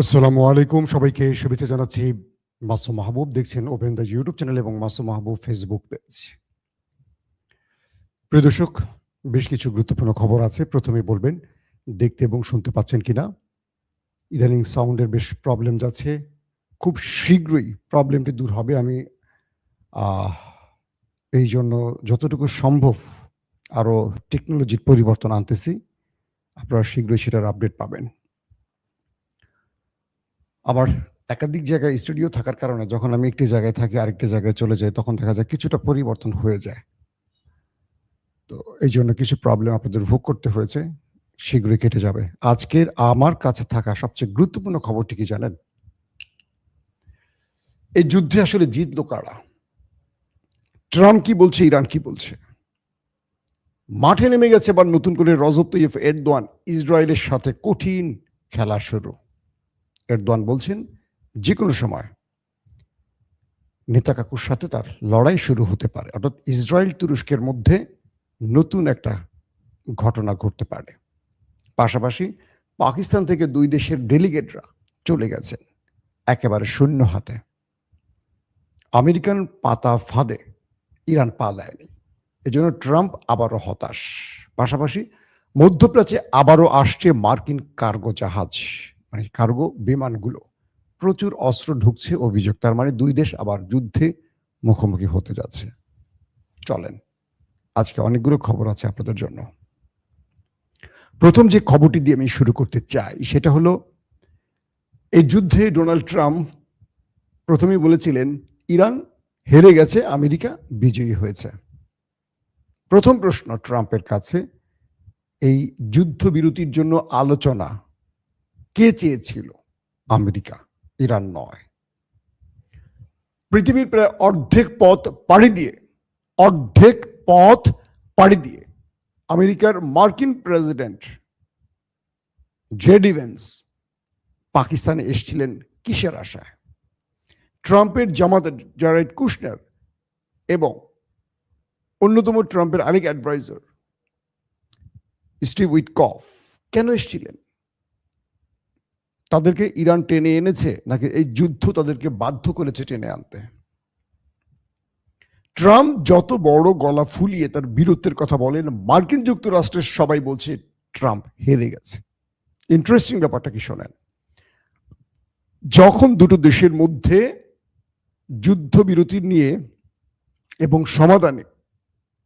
আসসালামু আলাইকুম, সবাইকে শুভেচ্ছা জানাচ্ছি। মাসুম মাহবুব দেখছেন ওপেন দ্য ইউটিউব চ্যানেল এবং মাসুম মাহবুব ফেসবুক পেজ। প্রিয় দর্শক, বেশ কিছু গুরুত্বপূর্ণ খবর আছে। প্রথমেই বলবেন দেখতে এবং শুনতে পাচ্ছেন কিনা। ইদানিং সাউন্ডের বেশ প্রবলেম যাচ্ছে। খুব শীঘ্রই প্রবলেমটি দূর হবে। আমি আহ এই জন্য যতটুকু সম্ভব আরও টেকনোলজির পরিবর্তন আনতেছি। আপনারা শীঘ্রই সেটার আপডেট পাবেন। আবার একাধিক জায়গায় স্টুডিও থাকার কারণে যখন আমি একটি জায়গায় থাকি আরেকটি জায়গায় চলে যাই, তখন দেখা যায় কিছুটা পরিবর্তন হয়ে যায়। তো এই জন্য কিছু প্রবলেম আপনাদের ভোগ করতে হয়েছে। শীঘ্রই কেটে যাবে। আজকের আমার কাছে থাকা সবচেয়ে গুরুত্বপূর্ণ খবরটি কি জানেন? এই যুদ্ধে আসলে জিতলো কারা? ট্রাম্প কি বলছে, ইরান কি বলছে? মাঠে নেমে গেছে এবার নতুন করে রজব তৈয়ব এরদোয়ান। ইসরায়েলের সাথে কঠিন খেলা শুরু। এরদোয়ান বলছেন যে কোনো সময় নেতা কাকুর সাথে তার লড়াই শুরু হতে পারে, অর্থাৎ ইসরায়েল তুরস্কের মধ্যে নতুন একটা ঘটনা ঘটতে পারে। পাশাপাশি পাকিস্তান থেকে দুই দেশের ডেলিগেটরা চলে গেছেন একেবারে শূন্য হাতে। আমেরিকান পাতা ফাঁদে ইরান পা দেয়নি, এজন্য ট্রাম্প আবারও হতাশ। পাশাপাশি মধ্যপ্রাচ্যে আবারও আসছে মার্কিন কার্গো জাহাজ, মানে কার্গো বিমানগুলো। প্রচুর অস্ত্র ঢুকছে অভিযোগ, তার মানে দুই দেশ আবার যুদ্ধে মুখোমুখি হতে যাচ্ছে। চলেন, আজকে অনেকগুলো খবর আছে আপনাদের জন্য। প্রথম যে খবরটি দিয়ে আমি শুরু করতে চাই সেটা হলো, এই যুদ্ধে ডোনাল্ড ট্রাম্প প্রথমেই বলেছিলেন ইরান হেরে গেছে, আমেরিকা বিজয়ী হয়েছে। প্রথম প্রশ্ন ট্রাম্পের কাছে, এই যুদ্ধবিরতির জন্য আলোচনা কে চেয়েছিল? আমেরিকা, ইরান নয়। পৃথিবীর প্রায় অর্ধেক পথ পাড়ি দিয়ে আমেরিকার মার্কিন প্রেসিডেন্ট জেডি ভেন্স পাকিস্তানে এসেছিলেন কিসের আশায়? ট্রাম্পের জামাতা জারেড কুশনার এবং অন্যতম ট্রাম্পের আরেক অ্যাডভাইজার স্টিভ উইটকফ কেন এসেছিলেন? তাদেরকে ইরান টেনে এনেছে নাকি এই যুদ্ধ তাদেরকে বাধ্য করেছে টেনে আনতে? ট্রাম্প যত বড় গলা ফুলিয়ে তার বীরত্বের কথা বলেন, মার্কিন যুক্তরাষ্ট্রের সবাই বলছে ট্রাম্প হেরে গেছে। ইন্টারেস্টিং ব্যাপারটা কি শোনেন, যখন দুটো দেশের মধ্যে যুদ্ধবিরতি নিয়ে এবং সমাধানে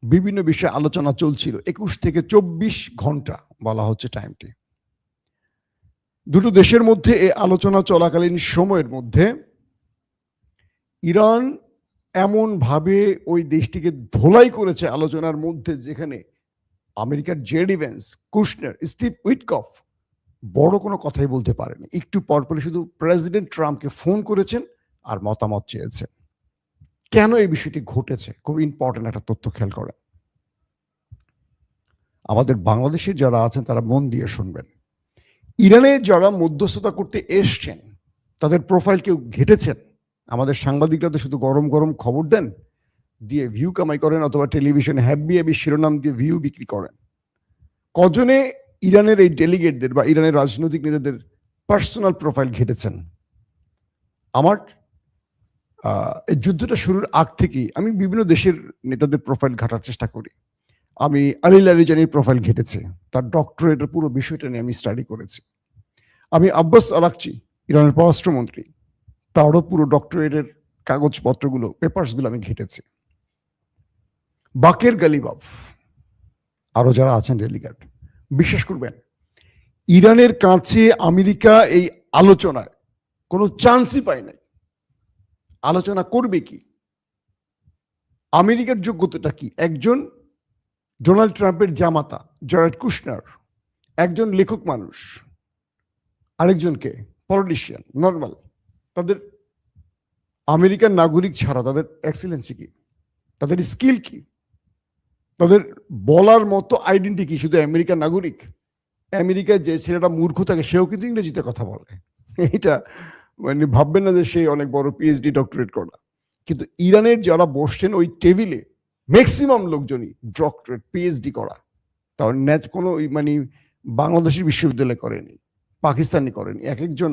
বিভিন্ন বিষয়ে আলোচনা চলছিল, 21 থেকে 24 ঘন্টা বলা হচ্ছে টাইমটি। দুটো দেশের মধ্যে এই আলোচনা চলাকালীন সময়ের মধ্যে ইরান এমন ভাবে ওই দেশটিকে ধোলাই করেছে আলোচনার মধ্যে, যেখানে আমেরিকার JD veins, Kushner, Steve Witkoff বড় কোনো কথাই বলতে পারেনি। একটু পরপরই শুধু প্রেসিডেন্ট ট্রাম্পকে ফোন করেছেন আর মতামত চেয়েছেন। কেন এই বিষয়টি ঘটেছে? খুব ইম্পর্টেন্ট একটা তথ্য খেয়াল করেন। আমাদের বাংলাদেশের যারা আছেন তারা মন দিয়ে শুনবেন। ইরানে যারা মধ্যস্থতা করতে এসছেন তাদের প্রোফাইল কেউ ঘেটেছেন? আমাদের সাংবাদিকরা তো শুধু গরম গরম খবর দেন, দিয়ে ভিউ কামাই করেন, অথবা টেলিভিশনে হ্যাবি হ্যাবি শিরোনাম দিয়ে ভিউ বিক্রি করেন। কজনে ইরানের এই ডেলিগেটদের বা ইরানের রাজনৈতিক নেতাদের পার্সোনাল প্রোফাইল ঘেটেছেন? আমার এই যুদ্ধটা শুরুর আগ থেকেই আমি বিভিন্ন দেশের নেতাদের প্রোফাইল ঘাটার চেষ্টা করি। আমি আলী লারিজানির প্রোফাইল ঘেটেছি, তার ডক্টরেটের পুরো বিষয়টা নিয়ে আমি স্টাডি করেছি। আমি আব্বাস আরাকচি, ইরানের পররাষ্ট্রমন্ত্রী, তারও পুরো ডক্টরেটের কাগজপত্রগুলো, পেপারসগুলো আমি ঘেটেছি। বাকের গালিবাফ, আরো যারা আছেন ডেলিগেট, বিশ্বাস করবেন ইরানের কাছে আমেরিকা এই আলোচনায় কোনো চান্সই পায় নাই। আলোচনা করবে কি? আমেরিকার যোগ্যতাটা কি? একজন ডোনাল্ড ট্রাম্পের জামাতা জারেড কুশনার, একজন লেখক মানুষ, আরেকজনকে পলিটিশিয়ান নর্মাল। তাদের আমেরিকান নাগরিক ছাড়া তাদের এক্সেলেন্সি কি, তাদের স্কিল কি, তাদের বলার মতো আইডেন্টি কি? শুধু আমেরিকান নাগরিক। আমেরিকায় যে ছেলেটা মূর্খ থাকে সেও কিন্তু ইংরেজিতে কথা বলে। এটা মানে ভাববেন না যে সে অনেক বড় পিএইচডি ডক্টরেট করা। কিন্তু ইরানের যারা বসছেন ওই টেবিলে ম্যাক্সিমাম লোকজনই ডক্টরেট পিএইচডি করা। তার কোনো মানে বাংলাদেশের বিশ্ববিদ্যালয় করেনি, পাকিস্তানি করেনি। এক একজন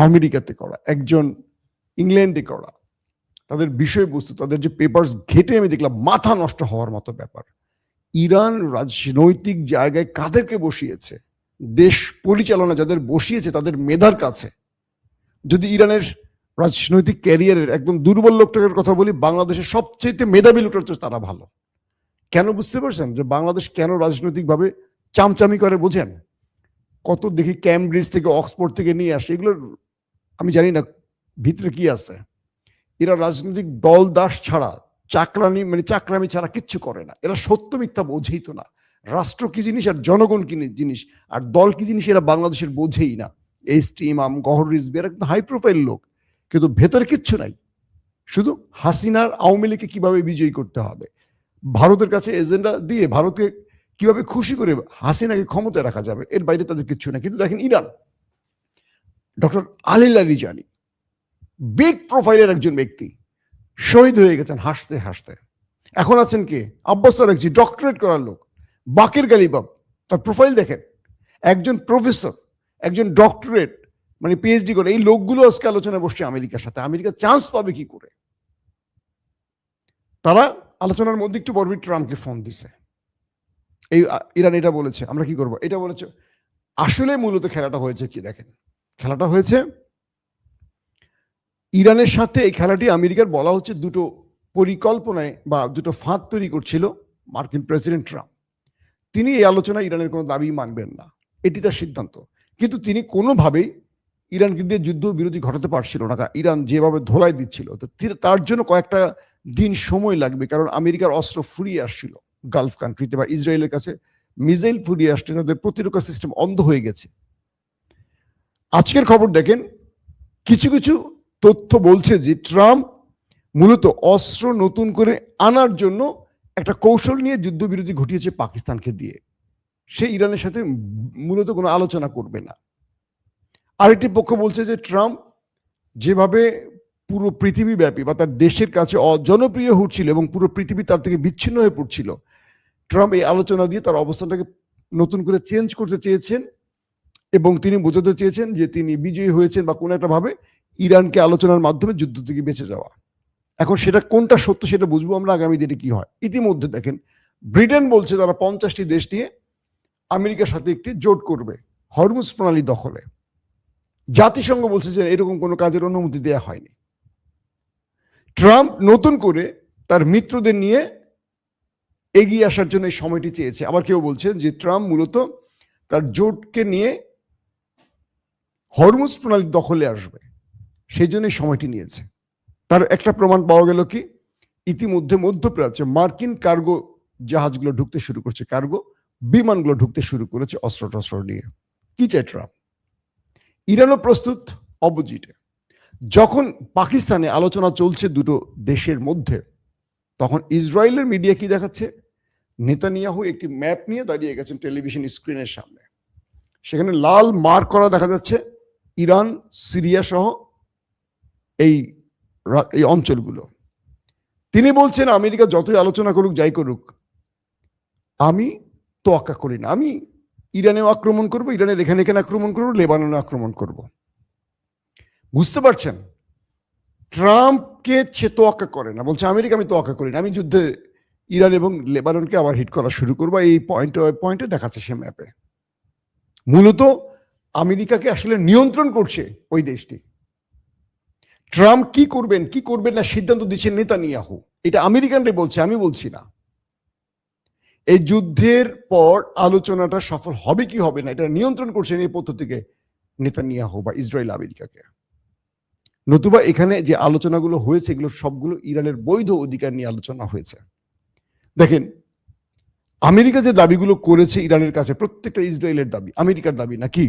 আমেরিকাতে করা, একজন ইংল্যান্ডে করা, তাদের বিষয়বস্তু, তাদের যে পেপারস ঘেটে আমি দেখলাম মাথা নষ্ট হওয়ার মতো ব্যাপার। ইরান রাজনৈতিক জায়গায় কাদেরকে বসিয়েছে, দেশ পরিচালনা যাদের বসিয়েছে তাদের মেধার কাছে। যদি ইরানের রাজনৈতিক ক্যারিয়ারের একদম দুর্বল লোকটার কথা বলি, বাংলাদেশের সবচেয়ে মেধাবী লোকটা হচ্ছে তারা ভালো। কেন বুঝতে পারছেন যে বাংলাদেশ কেন রাজনৈতিকভাবে চামচামি করে বোঝেন? কত দেখি ক্যামব্রিজ থেকে অক্সফোর্ড থেকে নিয়ে আসে, এগুলোর আমি জানি না ভিতরে কি আছে। এরা রাজনৈতিক দল দাস ছাড়া, চাকরামি ছাড়া কিচ্ছু করে না। এরা সত্য মিথ্যা বোঝেই তো না, রাষ্ট্র কি জিনিস আর জনগণ কি জিনিস আর দল কি জিনিস এরা বাংলাদেশের বোঝেই না। এইচটি ইমাম, গহর রিজভী, এরা কিন্তু হাই প্রোফাইল লোক, কিন্তু ভেতরে কিচ্ছু নাই। শুধু হাসিনার আওয়ামী লীগকে কিভাবে বিজয়ী করতে হবে, ভারতের কাছে এজেন্ডা দিয়ে ভারতকে কিভাবে খুশি করে হাসিনাকে ক্ষমতায় রাখা যাবে, এর বাইরে তাদের কিচ্ছু না। কিন্তু দেখেন Iran, doctor Ali Larijani big প্রোফাইলের একজন ব্যক্তি শহীদ হয়ে গেছেন হাসতে হাসতে। এখন আছেন কে? আব্বাস আরাকচি, ডক্টরেট করার লোক। বাকের গালিবাব, তার প্রোফাইল দেখেন। একজন প্রফেসর, একজন ডক্টরেট মানে পিএইচডি করে, এই লোকগুলো আজকে আলোচনায় বসছে আমেরিকার সাথে। আমেরিকা চান্স পাবে কি করে? তারা আলোচনার মধ্যে একটু পরবর্তী ট্রাম্পকে ফোন দিছে, এই ইরান এটা বলেছে, আমরা কি করবো, এটা বলেছে। আসলে মূলত খেলাটা হয়েছে কি দেখেন, খেলাটা হয়েছে ইরানের সাথে। এই খেলাটি আমেরিকার বলা হচ্ছে দুটো পরিকল্পনায় বা দুটো ফাঁদ তৈরি করছিল মার্কিন প্রেসিডেন্ট ট্রাম্প। তিনি এই আলোচনায় ইরানের কোনো দাবি মানবেন না, এটি তার সিদ্ধান্ত। কিন্তু তিনি কোনোভাবেই ইরানকে দিয়ে যুদ্ধ বিরতি ঘটাতে পারছিল না। ইরান যেভাবে ধোলাই দিচ্ছিল, তো তার জন্য কয়েকটা দিন সময় লাগবে, কারণ আমেরিকার অস্ত্র ফুরিয়ে আসছিল গালফ কান্ট্রিতে, বা ইসরায়েলের কাছে মিসাইল ফুরিয়ে আসছে, তাদের প্রতিরক্ষা সিস্টেম অন্ধ হয়ে গেছে। আজকের খবর দেখেন, কিছু কিছু তথ্য বলছে যে ট্রাম্প মূলত অস্ত্র নতুন করে আনার জন্য একটা কৌশল নিয়ে যুদ্ধবিরতি ঘটিয়েছে পাকিস্তানকে দিয়ে। সে ইরানের সাথে মূলত কোনো আলোচনা করবে না। আরেকটি পক্ষ বলছে যে ট্রাম্প যেভাবে পুরো পৃথিবীব্যাপী বা তার দেশের কাছে অজনপ্রিয় হচ্ছিল এবং পুরো পৃথিবী তার থেকে বিচ্ছিন্ন হয়ে পড়ছিল, ট্রাম্প এই আলোচনা দিয়ে তার অবস্থানটাকে নতুন করে চেঞ্জ করতে চেয়েছেন এবং তিনি বোঝাতে চেয়েছেন যে তিনি বিজয়ী হয়েছেন বা কোনো একটা ভাবে ইরানকে আলোচনার মাধ্যমে যুদ্ধ থেকে বেঁচে যাওয়া। এখন সেটা কোনটা সত্য সেটা বুঝবো আমরা আগামী দিনে কি হয়। ইতিমধ্যে দেখেন ব্রিটেন বলছে তারা 50টি দেশ নিয়ে আমেরিকার সাথে একটি জোট করবে হরমুজ প্রণালী দখলে। জাতিসংঘ বলছে যে এরকম কোনো কাজের অনুমতি দেওয়া হয়নি। ট্রাম্প নতুন করে তার মিত্রদের নিয়ে এগিয়ে আসার জন্য এই সময়টি চেয়েছে। আবার কেউ বলছে যে ট্রাম্প মূলত তার জোটকে নিয়ে হরমুজ প্রণালী দখলে আসবে, সেই জন্য সময়টি নিয়েছে। তার একটা প্রমাণ পাওয়া গেল কি, ইতিমধ্যে মধ্যপ্রাচ্যে মার্কিন কার্গো জাহাজগুলো ঢুকতে শুরু করছে, কার্গো বিমানগুলো ঢুকতে শুরু করেছে অস্ত্র টস্ত্র নিয়ে। কি চাই ট্রাম্প? ইরানও প্রস্তুত অপোজিটে। যখন পাকিস্তানে আলোচনা চলছে দুটো দেশের মধ্যে, তখন ইসরায়েলের মিডিয়া কি দেখাচ্ছে, নেতানিয়াহু একটি ম্যাপ নিয়ে দাঁড়িয়ে গেছেন টেলিভিশন স্ক্রিনের সামনে। সেখানে লাল মার্ক করা দেখা যাচ্ছে ইরান, সিরিয়া সহ এই অঞ্চলগুলো। তিনি বলছেন আমেরিকা যতই আলোচনা করুক, যাই করুক, আমি তোয়াক্কা করি না। আমি ইরানেও আক্রমণ করব, ইরানের এখানে এখানে আক্রমণ করবো, লেবাননে আক্রমণ করব। বুঝতে পারছেন? ট্রাম্পকে সে তোয়াক্কা করে না, বলছে আমেরিকা আমি তোয়াক্কা করি না, আমি যুদ্ধে ইরান এবং লেবাননকে আবার হিট করা শুরু করবো। এই পয়েন্টে দেখাচ্ছে সে ম্যাপে। মূলত আমেরিকাকে আসলে নিয়ন্ত্রণ করছে ওই দেশটি। ট্রাম্প কি করবেন কি করবেন না সিদ্ধান্ত দিচ্ছেন নেতানিয়াহু। এটা আমেরিকানরাই বলছে, আমি বলছি না। এই যুদ্ধের পর আলোচনাটা সফল হবে কি হবে না, এটা নিয়ন্ত্রণ করছেন এই পদ্ধতিকে নেতানিয়াহু বা ইসরায়েল আমেরিকাকে। নতুবা এখানে যে আলোচনাগুলো হয়েছে এগুলো সবগুলো ইরানের বৈধ অধিকার নিয়ে আলোচনা হয়েছে। দেখেন আমেরিকা যে দাবিগুলো করেছে ইরানের কাছে, প্রত্যেকটা ইসরায়েলের দাবি, আমেরিকার দাবি নাকি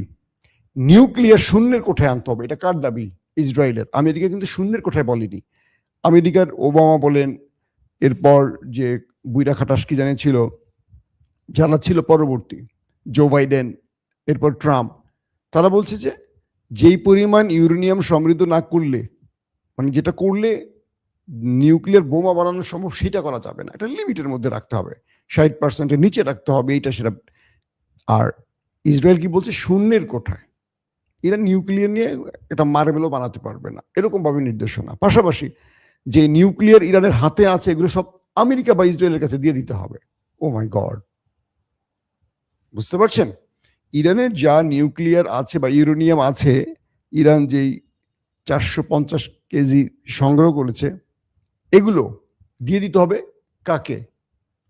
নিউক্লিয়ার শূন্যের কোঠায় আনতে হবে। এটা কার দাবি? ইসরায়েলের। আমেরিকা কিন্তু শূন্যের কোঠায় বলেনি। আমেরিকার ওবামা বলেন, এরপর যে বুইরা খাটাস কি জানিয়েছিল, যারা ছিল পরবর্তী জো বাইডেন, এরপর ট্রাম্প, তারা বলছে যে যেই পরিমাণ ইউরেনিয়াম সমৃদ্ধ না করলে, মানে যেটা করলে নিউক্লিয়ার বোমা বানানো সম্ভব, সেটা করা যাবে না। এটা লিমিটের মধ্যে রাখতে হবে, 60%-এর নিচে রাখতে হবে, এইটা সেটা। আর ইসরায়েল কি বলছে? শূন্যের কোঠায়। ইরান নিউক্লিয়ার নিয়ে এটা মার্বেলও বানাতে পারবে না, এরকম ভাবে নির্দেশনা। পাশাপাশি যে নিউক্লিয়ার ইরানের হাতে আছে এগুলো সব আমেরিকা বা ইসরায়েলের কাছে দিয়ে দিতে হবে। ও মাই গড, বুঝতে পারছেন? ইরানের যা নিউক্লিয়ার আছে বা ইউরেনিয়াম আছে, ইরান যেই 450 কেজি সংগ্রহ করেছে, এগুলো দিয়ে দিতে হবে কাকে?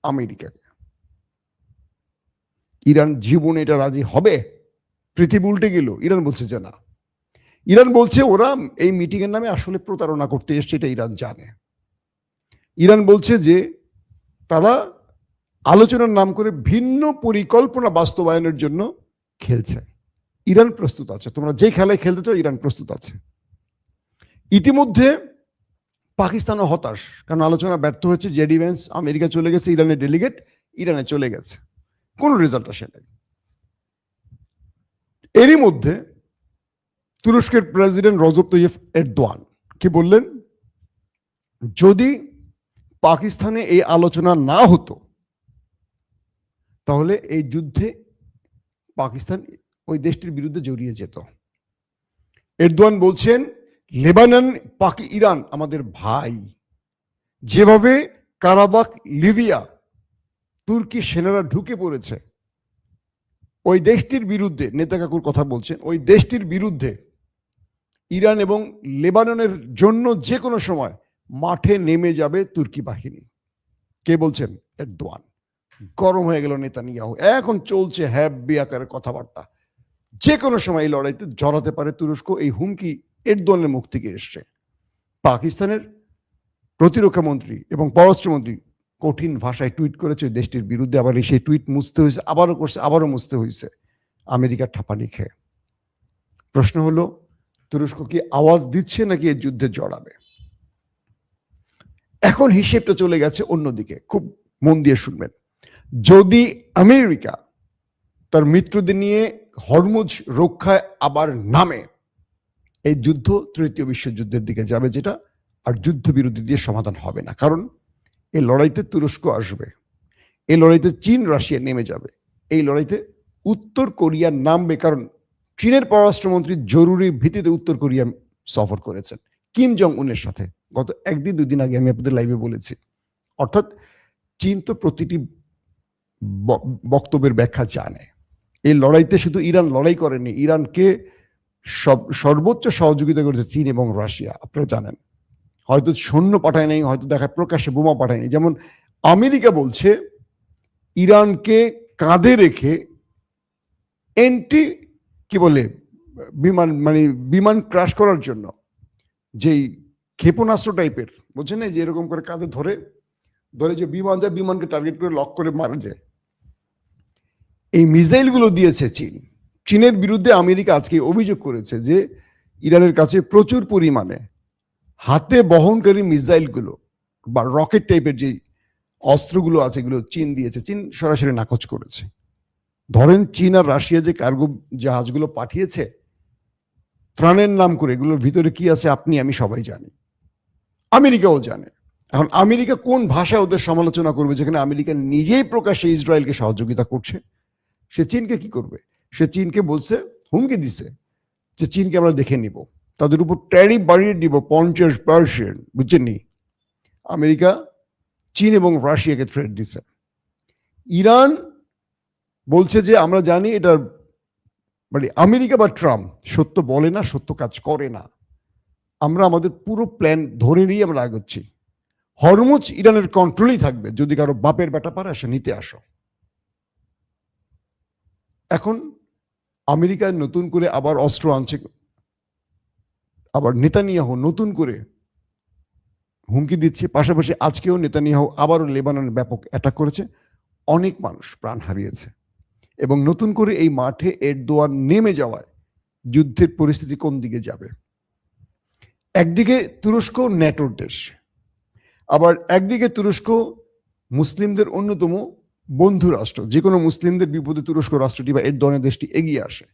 আমেরিকাকে। ইরান জীবনে এটা রাজি হবে? পৃথিবী উল্টে গেল, ইরান বলছে যে না। ইরান বলছে ওরা এই মিটিং এর নামে আসলে প্রতারণা করতে এসছে, এটা ইরান জানে। ইরান বলছে যে তারা আলোচনার নাম করে ভিন্ন পরিকল্পনা বাস্তবায়নের জন্য খেলছে। ইরান প্রস্তুত আছে, তোমরা যে খেলায় খেলতে চাও ইরান প্রস্তুত আছে। ইতিমধ্যে পাকিস্তানও হতাশ, কারণ আলোচনা ব্যর্থ হয়েছে। জেডি ভ্যান্স আমেরিকা চলে গেছে, ইরানের ডেলিগেট ইরানে চলে গেছে, কোনো রেজাল্ট আসে নাই। এরই মধ্যে তুরস্কের প্রেসিডেন্ট রজব তৈয়ব এরদোয়ান কি বললেন? যদি পাকিস্তানে এই আলোচনা না হতো তাহলে এই যুদ্ধে পাকিস্তান ওই দেশটির বিরুদ্ধে জড়িয়ে যেত। এরদোয়ান বলছেন লেবানন ইরান আমাদের ভাই। যেভাবে কারাবাখ লিবিয়া তুর্কি সেনারা ঢুকে পড়েছে, ওই দেশটির বিরুদ্ধে, নেতা কাকুর কথা বলছেন, ওই দেশটির বিরুদ্ধে ইরান এবং লেবাননের জন্য যে কোনো সময় মাঠে নেমে যাবে তুর্কি বাহিনী। কে বলছেন? এরদোয়ান। গরম হয়ে গেল নেতানিয়াহু, এখন চলছে হ্যাব্বি আকারের কথাবার্তা, যে কোনো সময় এই লড়াইতে জড়াতে পারে তুরস্ক। এই হুমকি এরদোয়ানের মুখ থেকে এসছে। পাকিস্তানের প্রতিরক্ষা মন্ত্রী এবং পররাষ্ট্রমন্ত্রী কঠিন ভাষায় টুইট করেছে দেশটির বিরুদ্ধে, আবার সেই টুইট মুছতে হয়েছে, আবারও করছে, আবারও মুছতে হয়েছে, আমেরিকার ঠাপানি খেয়ে। প্রশ্ন হলো তুরস্ক কি আওয়াজ দিচ্ছে নাকি এই যুদ্ধে জড়াবে? এখন হিসেবটা চলে গেছে অন্যদিকে, খুব মন দিয়ে শুনবেন। যদি আমেরিকা তার মিত্রদের নিয়ে হরমুজ রক্ষায় আবার নামে, এই যুদ্ধ তৃতীয় বিশ্বযুদ্ধের দিকে যাবে, যেটা আর যুদ্ধবিরতি দিয়ে সমাধান হবে না। কারণ এই লড়াইতে তুরস্ক আসবে, এই লড়াইতে চীন রাশিয়া নেমে যাবে, এই লড়াইতে উত্তর কোরিয়া নামবে। কারণ চীনের পররাষ্ট্রমন্ত্রী জরুরি ভিত্তিতে উত্তর কোরিয়া সফর করেছেন কিম জং উনের সাথে, গত একদিন দুদিন আগে আমি আপনাদের লাইভে বলেছি। অর্থাৎ চীন তো প্রতিটি বক্তব্যের ব্যাখ্যা জানে। এই লড়াইতে শুধু ইরান লড়াই করেনি, ইরানকে সর্বোচ্চ সহযোগিতা করেছে চীন এবং রাশিয়া। আপনারা জানেন, হয়তো সৈন্য পাঠায় নাই, হয়তো দেখা প্রকাশ্যে বোমা পাঠায়নি। যেমন আমেরিকা বলছে ইরানকে কাঁধে রেখে এন্টি কি বলে বিমান, মানে বিমান ক্রাশ করার জন্য যেই ক্ষেপণাস্ত্র টাইপের, বলছেন না, যে এরকম করে কাঁধে ধরে ধরে যে বিমান যায়, বিমানকে টার্গেট করে লক করে মারা যায়, এই মিসাইলগুলো দিয়েছে চীন। চীনের বিরুদ্ধে আমেরিকা আজকে অভিযোগ করেছে যে ইরানের কাছে প্রচুর পরিমাণে হাতে বহনকারী মিসাইলগুলো বা রকেট টাইপের যে অস্ত্রগুলো আছে এগুলো চীন দিয়েছে। চীন সরাসরি নাকচ করেছে। ধরেন চীন আর রাশিয়া যে কার্গো জাহাজগুলো পাঠিয়েছে ত্রাণের নাম করে, এগুলোর ভিতরে কি আছে আপনি আমি সবাই জানি, আমেরিকাও জানে। এখন আমেরিকা কোন ভাষায় ওদের সমালোচনা করবে, যেখানে আমেরিকা নিজেই প্রকাশ্যে ইসরায়েলকে সহযোগিতা করছে? সে চীনকে কি করবে? সে চীনকে বলছে, হুমকি দিছে যে চীনকে আমরা দেখে নিব, তাদের উপর ট্যারিফ বাড়িয়ে দিব 50%, বুঝছেননি? আমেরিকা চীন এবং রাশিয়াকে থ্রেট দিছে। ইরান বলছে যে আমরা জানি এটা, মানে আমেরিকা বা ট্রাম্প সত্য বলে না, সত্য কাজ করে না, আমরা আমাদের পুরো প্ল্যান ধরে নিয়ে আমরা আগাচ্ছি। হরমুজ ইরানের কন্ট্রোলেই থাকবে, যদি কারো বাপের বেটা পারে আসে নিতে আসো। এখন আমেরিকা নতুন করে আবার অস্ত্র আনছে, আবার নেতানিয়াহু নতুন করে হুমকি দিচ্ছে। পাশাপাশি আজকেও নেতানিয়াহু আবারও লেবাননে ব্যাপক অ্যাটাক করেছে, অনেক মানুষ প্রাণ হারিয়েছে। এবং নতুন করে এই মাঠে এরদোয়ান নেমে যাওয়ায় যুদ্ধের পরিস্থিতি কোন দিকে যাবে? একদিকে তুরস্ক ন্যাটোর দেশ, আবার একদিকে তুরস্ক মুসলিমদের অন্যতম বন্ধু রাষ্ট্র। যে কোনো মুসলিমদের বিপদে তুরস্ক রাষ্ট্রটি বা এরদোয়ানের দেশটি এগিয়ে আসে।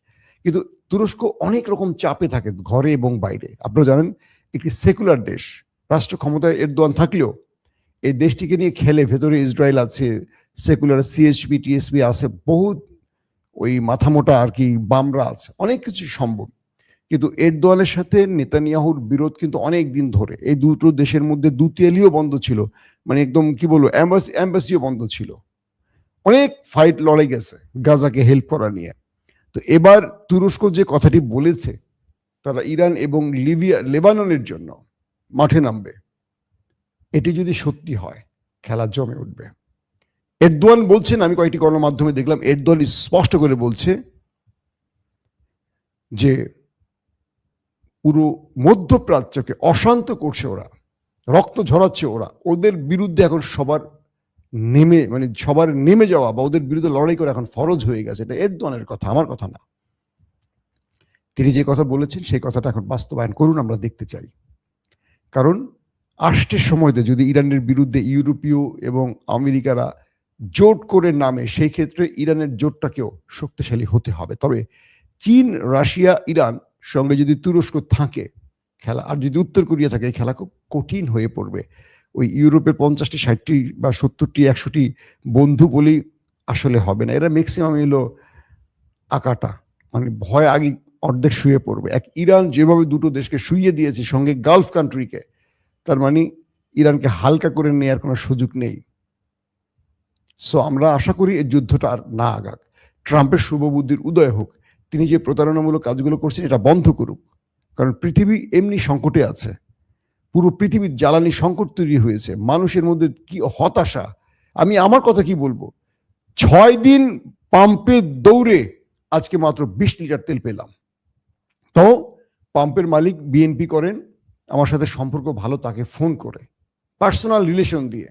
কিন্তু তুরস্ক অনেক রকম চাপে থাকে ঘরে এবং বাইরে। আপনারা জানেন একটি সেকুলার দেশ, রাষ্ট্র ক্ষমতায় এরদোয়ান থাকলেও এই দেশটিকে নিয়ে খেলে। ভেতরে ইসরায়েল আছে, সেকুলার CHP TSP আছে, বহুত ওই মাথামোটা আর কি বামরা আছে, অনেক কিছু সম্ভব। কিন্তু এরদোয়ানের সাথে নেতানিয়াহুর বিরোধ কিন্তু অনেক দিন ধরে। এই দুটো দেশের মধ্যে দুতেলিও বন্ধ ছিল, মানে একদম কি বলবো, অ্যাম্বাসিও বন্ধ ছিল। অনেক ফাইট লড়াই গেছে গাজাকে হেল্প করা নিয়ে। তো এবার তুরস্ক যে কথাটি বলেছে, তারা ইরান এবং লেবাননের জন্য মাঠে নামবে, এটি যদি সত্যি হয় খেলা জমে উঠবে। এরদোয়ান বলছেন, আমি কয়েকটি গণমাধ্যমে দেখলাম, এরদোয়ান স্পষ্ট করে বলছে যে পুরো মধ্যপ্রাচ্যকে অশান্ত করছে ওরা, রক্ত ঝরাচ্ছে ওরা, ওদের বিরুদ্ধে এখন সবার নেমে যাওয়া বা ওদের বিরুদ্ধে লড়াই করে এখন ফরজ হয়ে গেছে। এটা এরদোয়ানের কথা, আমার কথা না। তিনি যে কথা বলেছেন সেই কথাটা এখন বাস্তবায়ন করুন, আমরা দেখতে চাই। কারণ আসছে সময়তে যদি ইরানের বিরুদ্ধে ইউরোপীয় এবং আমেরিকারা জোট করে নামে, সেই ক্ষেত্রে ইরানের জোটটাকেও শক্তিশালী হতে হবে। তবে চীন, রাশিয়া, ইরান সঙ্গে যদি তুরস্ক থাকে খেলা, আর যদি উত্তর কোরিয়া থাকে, এই খেলা খুব কঠিন হয়ে পড়বে। ওই ইউরোপের 50টি, 60টি বা 70টি, 100টি বন্ধু বলেই আসলে হবে না। এরা ম্যাক্সিমাম এলো আকাটা, মানে ভয় আগে অর্ধেক শুয়ে পড়বে। এক ইরান যেভাবে দুটো দেশকে শুইয়ে দিয়েছে, সঙ্গে গালফ কান্ট্রিকে, তার মানে ইরানকে হালকা করে নেওয়ার কোনো সুযোগ নেই। সো আমরা আশা করি এই যুদ্ধটা আর না আগাক, ট্রাম্পের শুভবুদ্ধির উদয় হোক, তিনি যে প্রতারণামূলক কাজগুলো করছেন এটা বন্ধ করুক। কারণ পৃথিবী এমনি সংকটে আছে, পুরো পৃথিবীর জ্বালানি সংকট তৈরি হয়েছে, মানুষের মধ্যে কি হতাশা। আমি আমার কথা কি বলবো, 6 দিন পাম্পে দৌড়ে আজকে মাত্র 20 লিটার তেল পেলাম। তো পাম্পের মালিক বিএনপি করেন, আমার সাথে সম্পর্ক ভালো, তাকে ফোন করে পার্সোনাল রিলেশন দিয়ে।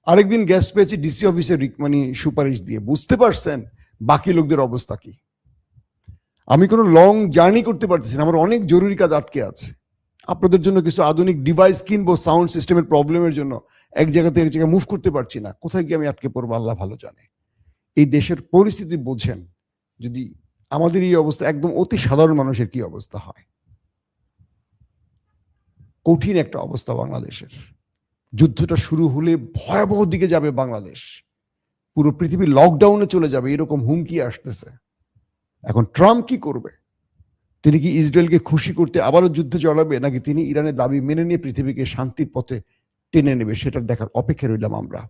আরেকদিন গ্যাস পেয়েছি ডিসি অফিসের মানে সুপারিশ দিয়ে। বুঝতে পারছেন বাকি লোকদের অবস্থা কি? আমি কোনো লং জার্নি করতে পারতেছি না, আমার অনেক জরুরি কাজ আটকে আছে। আপনাদের জন্য কিছু আধুনিক ডিভাইস কিনবো, সাউন্ড সিস্টেমের প্রবলেমের জন্য এক জায়গা থেকে এক জায়গায় মুভ করতে পারছি না। কোথায় গিয়ে আমি আটকে পড়বো আল্লাহ ভালো জানে। এই দেশের পরিস্থিতি বোঝেন, যদি আমাদের এই অবস্থা, একদম অতি সাধারণ মানুষের কি অবস্থা হয়। কঠিন একটা অবস্থা বাংলাদেশের। যুদ্ধটা শুরু হলে ভয়াবহ দিকে যাবে বাংলাদেশ, পুরো পৃথিবী লকডাউনে চলে যাবে, এরকম হুমকি আসতেছে। এখন ট্রাম্প কি করবে? তিনি কি ইসরায়েলকে খুশি করতে আবারও যুদ্ধে জড়াবে, নাকি তিনি ইরানের দাবি মেনে নিয়ে পৃথিবীকে শান্তির পথে টেনে নেবে? সেটা দেখার অপেক্ষা রইলাম আমরা।